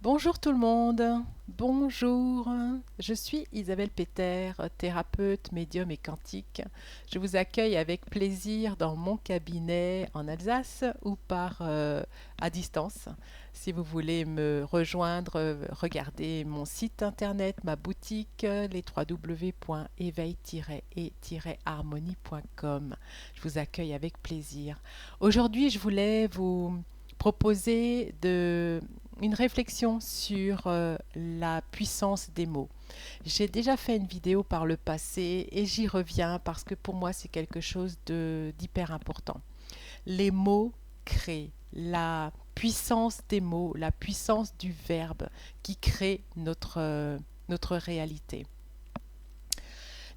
Bonjour tout le monde, bonjour, je suis Isabelle Peter, thérapeute, médium et quantique. Je vous accueille avec plaisir dans mon cabinet en Alsace ou à distance. Si vous voulez me rejoindre, regardez mon site internet, ma boutique, les www.éveil-et-harmonie.com. Je vous accueille avec plaisir. Aujourd'hui, je voulais vous proposer une réflexion sur la puissance des mots. J'ai déjà fait une vidéo par le passé et j'y reviens parce que pour moi c'est quelque chose d'hyper important. Les mots créent la puissance des mots, la puissance du verbe qui crée notre réalité.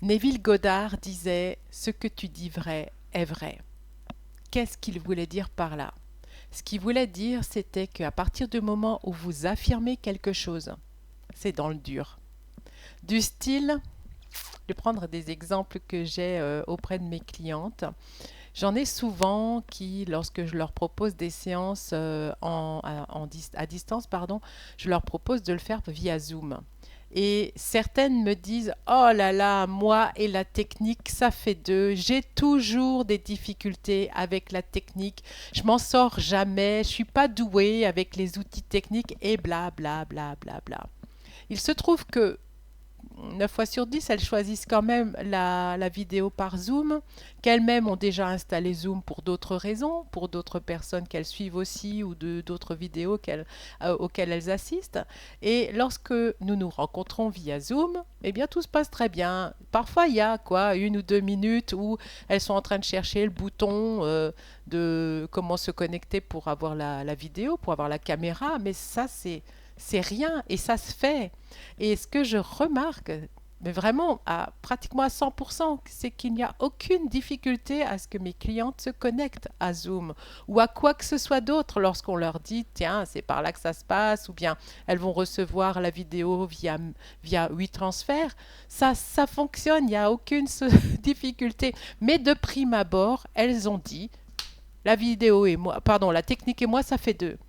Neville Goddard disait ce que tu dis vrai est vrai. Qu'est-ce qu'il voulait dire par là? Ce qu'il voulait dire, c'était qu'à partir du moment où vous affirmez quelque chose, c'est dans le dur. Du style, je vais prendre des exemples que j'ai auprès de mes clientes. J'en ai souvent qui, lorsque je leur propose des séances à distance, je leur propose de le faire via Zoom. Et certaines me disent, oh là là, moi et la technique, ça fait deux. J'ai toujours des difficultés avec la technique. Je m'en sors jamais. Je suis pas douée avec les outils techniques et bla bla bla bla bla. Il se trouve que 9 fois sur 10, elles choisissent quand même la vidéo par Zoom, qu'elles-mêmes ont déjà installé Zoom pour d'autres raisons, pour d'autres personnes qu'elles suivent aussi ou d'autres vidéos auxquelles elles assistent. Et lorsque nous nous rencontrons via Zoom, eh bien tout se passe très bien. Parfois, il y a quoi, 1 ou 2 minutes où elles sont en train de chercher le bouton de comment se connecter pour avoir la vidéo, pour avoir la caméra, mais ça, c'est rien et ça se fait. Et ce que je remarque, mais vraiment pratiquement à 100%, c'est qu'il n'y a aucune difficulté à ce que mes clientes se connectent à Zoom ou à quoi que ce soit d'autre lorsqu'on leur dit tiens, c'est par là que ça se passe, ou bien elles vont recevoir la vidéo via WeTransfer. Ça fonctionne, il n'y a aucune difficulté. Mais de prime abord, elles ont dit la technique et moi, ça fait deux.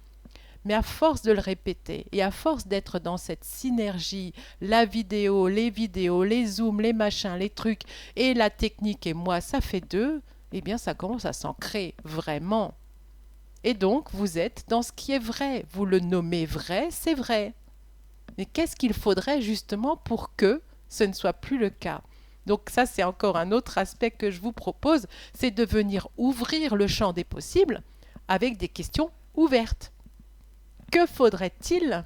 Mais à force de le répéter et à force d'être dans cette synergie, la vidéo, les zooms, les machins, les trucs et la technique et moi, ça fait deux, eh bien ça commence à s'ancrer vraiment. Et donc vous êtes dans ce qui est vrai. Vous le nommez vrai, c'est vrai. Mais qu'est-ce qu'il faudrait justement pour que ce ne soit plus le cas? Donc ça, c'est encore un autre aspect que je vous propose, c'est de venir ouvrir le champ des possibles avec des questions ouvertes. Que faudrait-il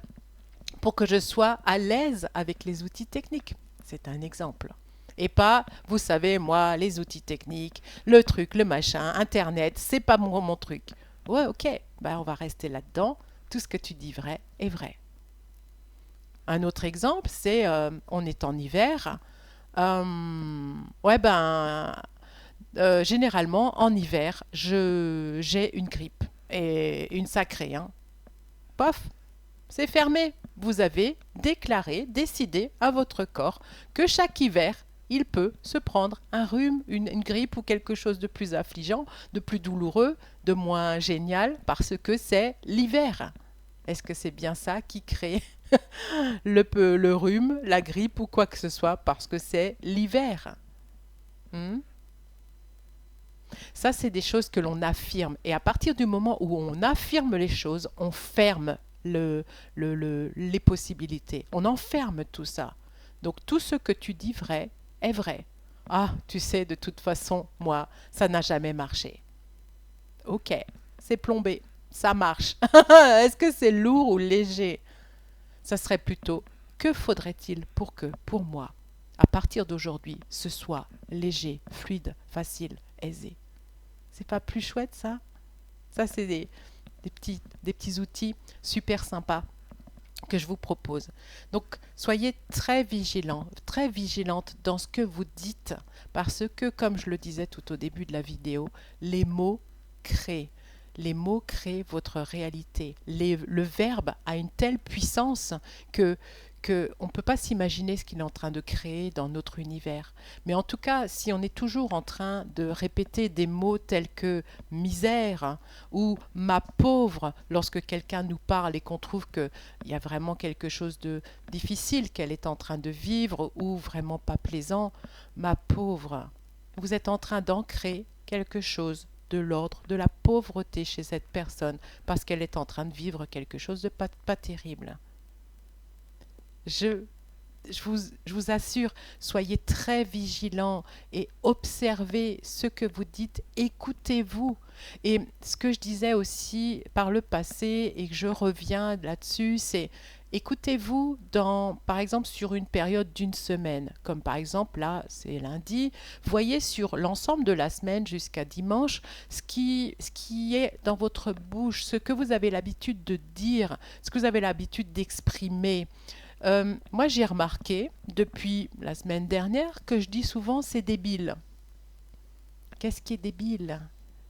pour que je sois à l'aise avec les outils techniques? C'est un exemple. Et pas, vous savez, moi, les outils techniques, le truc, le machin, Internet, c'est pas mon truc. Ouais, ok, ben, on va rester là-dedans. Tout ce que tu dis vrai est vrai. Un autre exemple, c'est on est en hiver. Ouais, ben, généralement, en hiver, j'ai une grippe. Et une sacrée, hein. Pof, c'est fermé. Vous avez déclaré, décidé à votre corps que chaque hiver, il peut se prendre un rhume, une grippe ou quelque chose de plus affligeant, de plus douloureux, de moins génial, parce que c'est l'hiver. Est-ce que c'est bien ça qui crée le rhume, la grippe ou quoi que ce soit, parce que c'est l'hiver? Hmm. Ça, c'est des choses que l'on affirme. Et à partir du moment où on affirme les choses, on ferme les possibilités. On enferme tout ça. Donc tout ce que tu dis vrai est vrai. Ah, tu sais, de toute façon, moi, ça n'a jamais marché. Ok, c'est plombé. Ça marche. Est-ce que c'est lourd ou léger? Ça serait plutôt, que faudrait-il pour moi, à partir d'aujourd'hui, ce soit léger, fluide, facile, aisé? C'est pas plus chouette ça? Ça, c'est des petits outils super sympas que je vous propose. Donc, soyez très vigilants, très vigilantes dans ce que vous dites, parce que, comme je le disais tout au début de la vidéo, les mots créent. Les mots créent votre réalité. Le verbe a une telle puissance que qu'on ne peut pas s'imaginer ce qu'il est en train de créer dans notre univers. Mais en tout cas, si on est toujours en train de répéter des mots tels que misère, hein, ou ma pauvre, lorsque quelqu'un nous parle et qu'on trouve qu'il y a vraiment quelque chose de difficile qu'elle est en train de vivre ou vraiment pas plaisant, ma pauvre, vous êtes en train d'ancrer quelque chose de l'ordre de la pauvreté chez cette personne parce qu'elle est en train de vivre quelque chose de pas terrible. Je, je vous assure, soyez très vigilants et observez ce que vous dites, écoutez-vous. Et ce que je disais aussi par le passé et que je reviens là-dessus, c'est écoutez-vous par exemple, sur une période d'une semaine, comme par exemple là, c'est lundi, voyez sur l'ensemble de la semaine jusqu'à dimanche ce qui est dans votre bouche, ce que vous avez l'habitude de dire, ce que vous avez l'habitude d'exprimer. Moi, j'ai remarqué depuis la semaine dernière que je dis souvent c'est débile. Qu'est-ce qui est débile?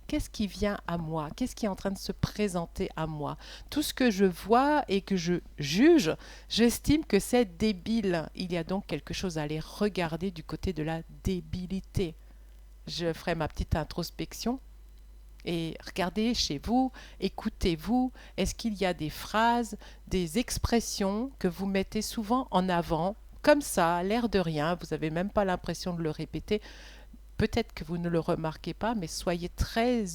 Qu'est-ce qui vient à moi? Qu'est-ce qui est en train de se présenter à moi? Tout ce que je vois et que je juge, j'estime que c'est débile. Il y a donc quelque chose à aller regarder du côté de la débilité. Je ferai ma petite introspection et regardez chez vous, écoutez-vous, est-ce qu'il y a des phrases, des expressions que vous mettez souvent en avant, comme ça, l'air de rien, vous n'avez même pas l'impression de le répéter. Peut-être que vous ne le remarquez pas, mais soyez très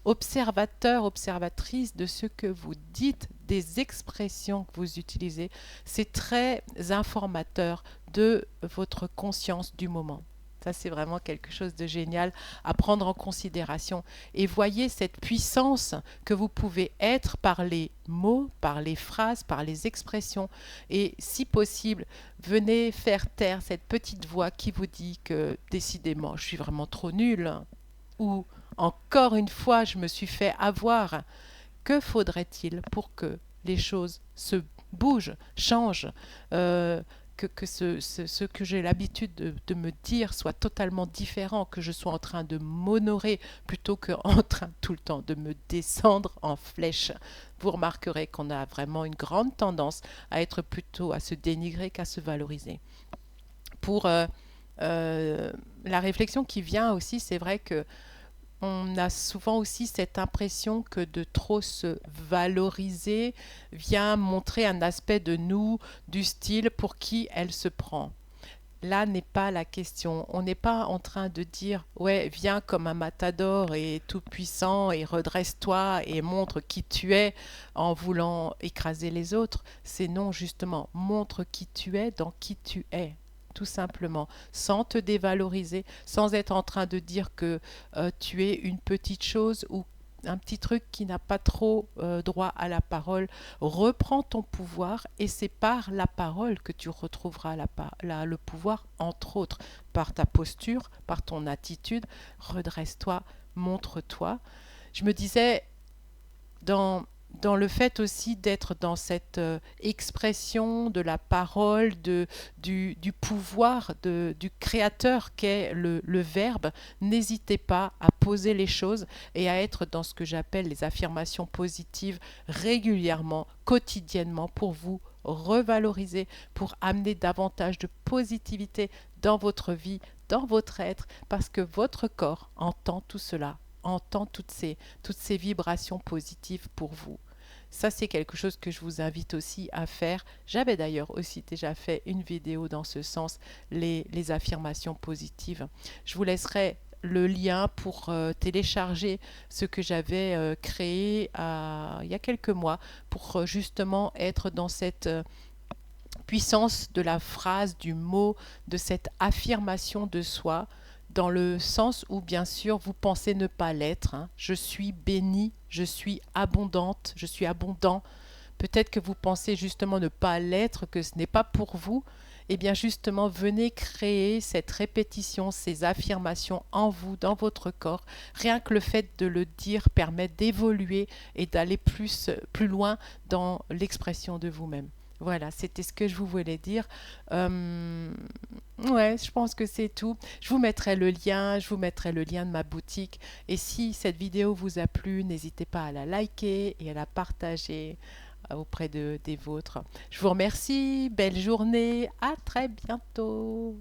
observateur, observatrice de ce que vous dites, des expressions que vous utilisez. C'est très informateur de votre conscience du moment. Ça, c'est vraiment quelque chose de génial à prendre en considération. Et voyez cette puissance que vous pouvez être par les mots, par les phrases, par les expressions. Et si possible, venez faire taire cette petite voix qui vous dit que décidément, je suis vraiment trop nulle. Ou encore une fois, je me suis fait avoir. Que faudrait-il pour que les choses se bougent, changent, que ce que j'ai l'habitude de me dire soit totalement différent, que je sois en train de m'honorer plutôt qu'en train tout le temps de me descendre en flèche. Vous remarquerez qu'on a vraiment une grande tendance à être plutôt à se dénigrer qu'à se valoriser. Pour la réflexion qui vient aussi, c'est vrai que on a souvent aussi cette impression que de trop se valoriser vient montrer un aspect de nous, du style pour qui elle se prend. Là n'est pas la question. On n'est pas en train de dire ouais, viens comme un matador et tout puissant et redresse-toi et montre qui tu es en voulant écraser les autres. C'est non, justement, montre qui tu es dans qui tu es. Tout simplement, sans te dévaloriser, sans être en train de dire que tu es une petite chose ou un petit truc qui n'a pas trop droit à la parole. Reprends ton pouvoir et c'est par la parole que tu retrouveras le pouvoir, entre autres, par ta posture, par ton attitude. Redresse-toi, montre-toi. Je me disais, dans le fait aussi d'être dans cette expression de la parole, du pouvoir du créateur qu'est le verbe, n'hésitez pas à poser les choses et à être dans ce que j'appelle les affirmations positives régulièrement, quotidiennement, pour vous revaloriser, pour amener davantage de positivité dans votre vie, dans votre être, parce que votre corps entend tout cela, entend toutes ces vibrations positives pour vous. Ça, c'est quelque chose que je vous invite aussi à faire. J'avais d'ailleurs aussi déjà fait une vidéo dans ce sens, les affirmations positives. Je vous laisserai le lien pour télécharger ce que j'avais créé il y a quelques mois pour justement être dans cette puissance de la phrase, du mot, de cette affirmation de soi, dans le sens où, bien sûr, vous pensez ne pas l'être. Hein. Je suis bénie, je suis abondante, je suis abondant. Peut-être que vous pensez justement ne pas l'être, que ce n'est pas pour vous. Eh bien, justement, venez créer cette répétition, ces affirmations en vous, dans votre corps. Rien que le fait de le dire permet d'évoluer et d'aller plus loin dans l'expression de vous-même. Voilà, c'était ce que je vous voulais dire. Ouais, je pense que c'est tout. Je vous mettrai le lien de ma boutique. Et si cette vidéo vous a plu, n'hésitez pas à la liker et à la partager. auprès des vôtres. Je vous remercie, belle journée, à très bientôt.